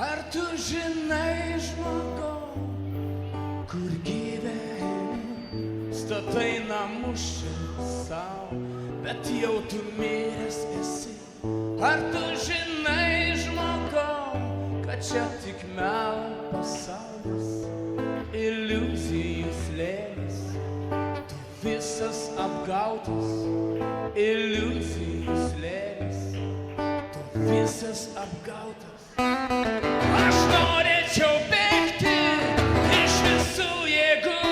Ar tu žinai, žmogau, kur gyveni, statai namus čia savo, bet jau tu miręs esi. Ar tu žinai, žmogau, kad čia tik melo pasaulis, iliuzijų slėnis, tu visas apgautas, iliuzijų slėnis, tu visas apgautas. Aš norėčiau bėgti iš visų jėgų,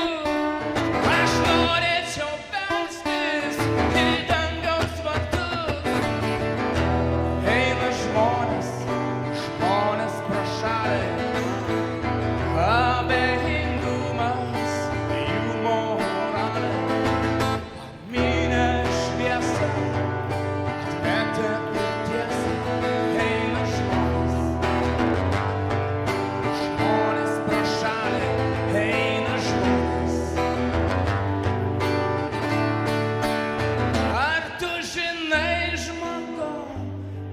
aš norėčiau belstis į dangaus vartus. Eina žmonės, žmonės pro šalį, abejingumas, jų moralė, paminę šviesą, atmetę ir tiesą. Eina žmonės, žmonės pro šalį, eina žmonės. Ar tu žinai, žmogau,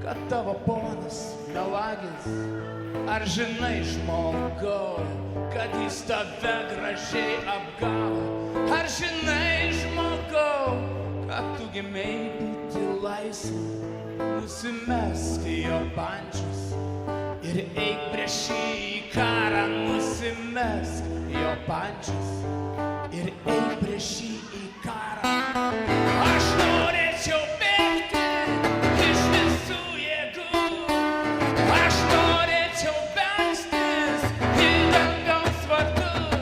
kad tavo ponas melagis? Ar žinai, žmogau, kad jis tave gražiai apgavo? Ar žinai, žmogau, kad tu gimei būti laisvu? Nusimesk jo pančius ir eik prieš jį į karą. Nusimesk jo pančius ir eik prieš jį į karą. Aš norėčiau bėgti iš visų jėgų, aš norėčiau belstis į dangaus vartus.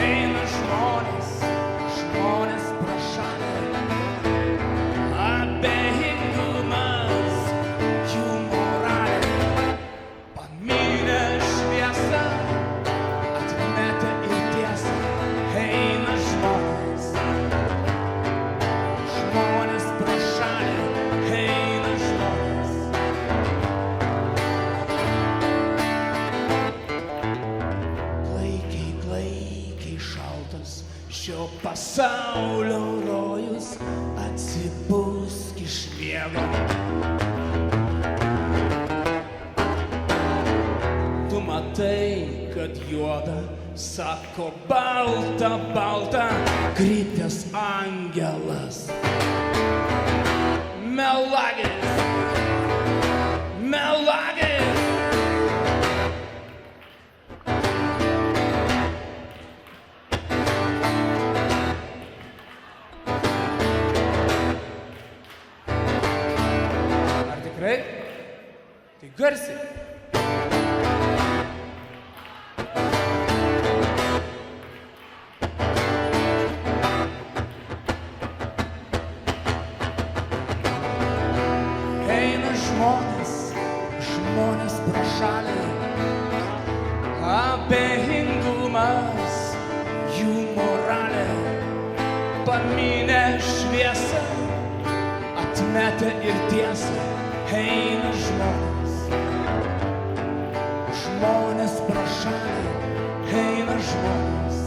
Eina žmonės, žmonės pro šalį, abejingumas, jų moralė, paminę šviesą, atmetę ir tiesą. Eina žmonės, žmonės pro šalį, eina žmonės. Klaikiai, klaikiai šaltas šio pasaulio rojus, atsipūsk iš miego. Tu matai, kad juoda, sako balta, balta, kritęs angelas. Melagis, melagis. Ar tikrai? Tai garsiai. Eina žmonės, žmonės pro šalį, abejingumas, jų moralė, paminę šviesą, atmetę ir tiesą. Eina žmonės, žmonės pro šalį, eina žmonės.